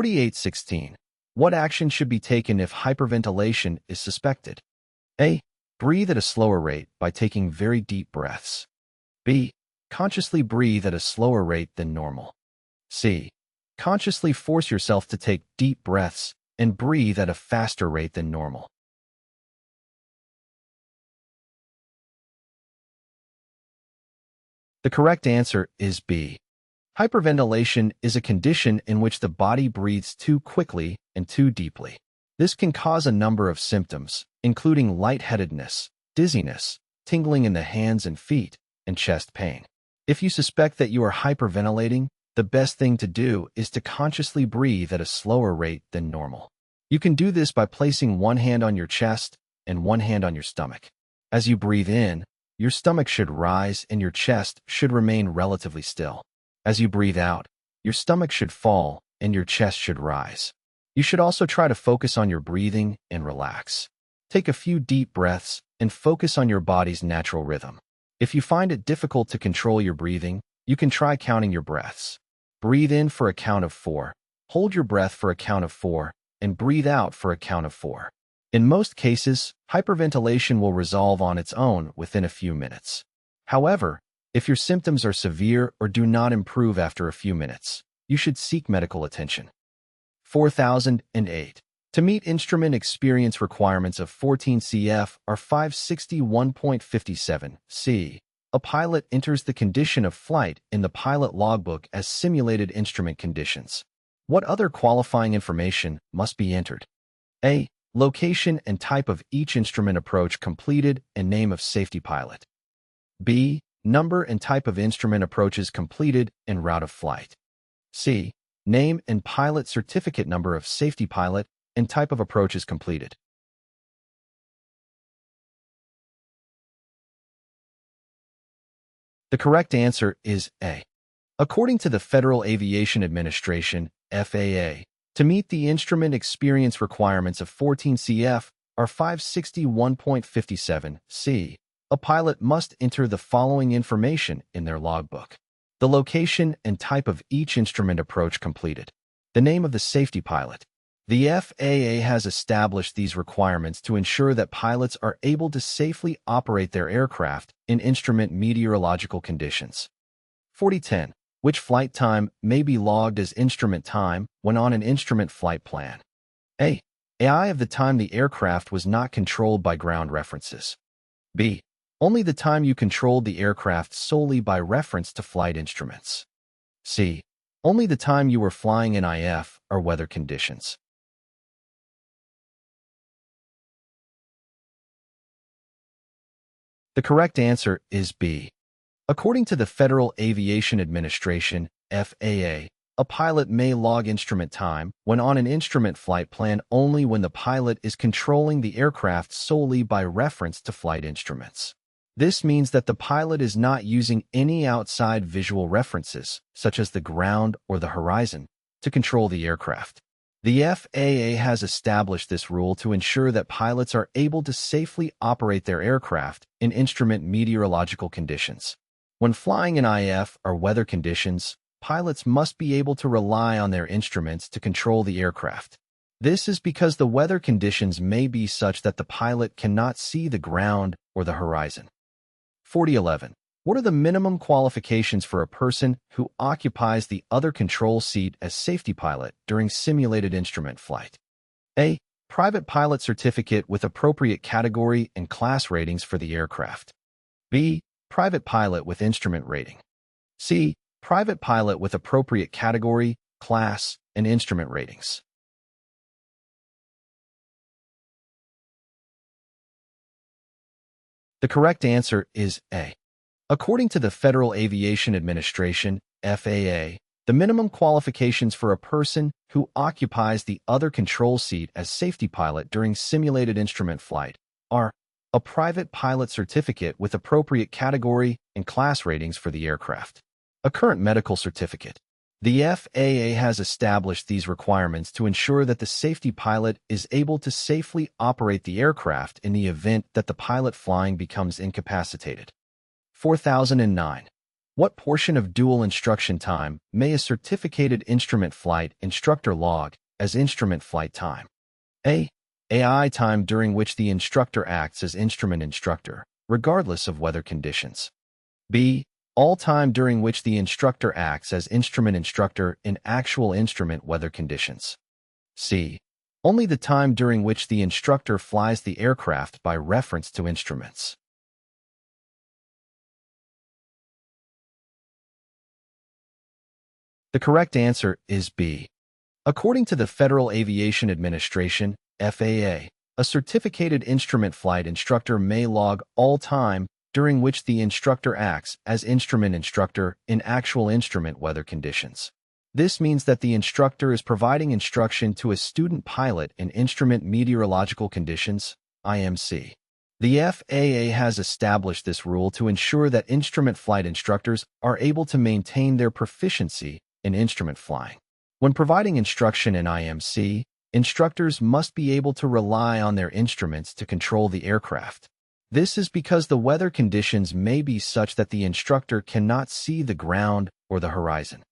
Q4816. What action should be taken if hyperventilation is suspected? A. Breathe at a slower rate by taking very deep breaths. B. Consciously breathe at a slower rate than normal. C. Consciously force yourself to take deep breaths and breathe at a faster rate than normal. The correct answer is B. Hyperventilation is a condition in which the body breathes too quickly and too deeply. This can cause a number of symptoms, including lightheadedness, dizziness, tingling in the hands and feet, and chest pain. If you suspect that you are hyperventilating, the best thing to do is to consciously breathe at a slower rate than normal. You can do this by placing one hand on your chest and one hand on your stomach. As you breathe in, your stomach should rise and your chest should remain relatively still. As you breathe out, your stomach should fall and your chest should rise. You should also try to focus on your breathing and relax. Take a few deep breaths and focus on your body's natural rhythm. If you find it difficult to control your breathing, you can try counting your breaths. Breathe in for a count of 4, hold your breath for a count of 4, and breathe out for a count of 4. In most cases, hyperventilation will resolve on its own within a few minutes. However, if your symptoms are severe or do not improve after a few minutes, you should seek medical attention. 4008. To meet instrument experience requirements of 14 CF or 561.57 C, a pilot enters the condition of flight in the pilot logbook as simulated instrument conditions. What other qualifying information must be entered? A. Location and type of each instrument approach completed and name of safety pilot. B. Number and type of instrument approaches completed and route of flight. C. Name and pilot certificate number of safety pilot and type of approaches completed. The correct answer is A. According to the Federal Aviation Administration, FAA, to meet the instrument experience requirements of 14 CF or 561.57 C, a pilot must enter the following information in their logbook: the location and type of each instrument approach completed, the name of the safety pilot. The FAA has established these requirements to ensure that pilots are able to safely operate their aircraft in instrument meteorological conditions. 4010. Which flight time may be logged as instrument time when on an instrument flight plan? A. AI of the time the aircraft was not controlled by ground references. B. Only the time you controlled the aircraft solely by reference to flight instruments. C. Only the time you were flying in IF or weather conditions. The correct answer is B. According to the Federal Aviation Administration, FAA, a pilot may log instrument time when on an instrument flight plan only when the pilot is controlling the aircraft solely by reference to flight instruments. This means that the pilot is not using any outside visual references, such as the ground or the horizon, to control the aircraft. The FAA has established this rule to ensure that pilots are able to safely operate their aircraft in instrument meteorological conditions. When flying in IF or weather conditions, pilots must be able to rely on their instruments to control the aircraft. This is because the weather conditions may be such that the pilot cannot see the ground or the horizon. 4011. What are the minimum qualifications for a person who occupies the other control seat as safety pilot during simulated instrument flight? A. Private pilot certificate with appropriate category and class ratings for the aircraft. B. Private pilot with instrument rating. C. Private pilot with appropriate category, class, and instrument ratings. The correct answer is A. According to the Federal Aviation Administration, FAA, the minimum qualifications for a person who occupies the other control seat as safety pilot during simulated instrument flight are a private pilot certificate with appropriate category and class ratings for the aircraft, a current medical certificate. The FAA has established these requirements to ensure that the safety pilot is able to safely operate the aircraft in the event that the pilot flying becomes incapacitated. 4009. What portion of dual instruction time may a certificated instrument flight instructor log as instrument flight time? A. AI time during which the instructor acts as instrument instructor, regardless of weather conditions. B. All time during which the instructor acts as instrument instructor in actual instrument weather conditions. C. Only the time during which the instructor flies the aircraft by reference to instruments. The correct answer is B. According to the Federal Aviation Administration, FAA, a certificated instrument flight instructor may log all time during which the instructor acts as instrument instructor in actual instrument weather conditions. This means that the instructor is providing instruction to a student pilot in instrument meteorological conditions, IMC. The FAA has established this rule to ensure that instrument flight instructors are able to maintain their proficiency in instrument flying. When providing instruction in IMC, instructors must be able to rely on their instruments to control the aircraft. This is because the weather conditions may be such that the instructor cannot see the ground or the horizon.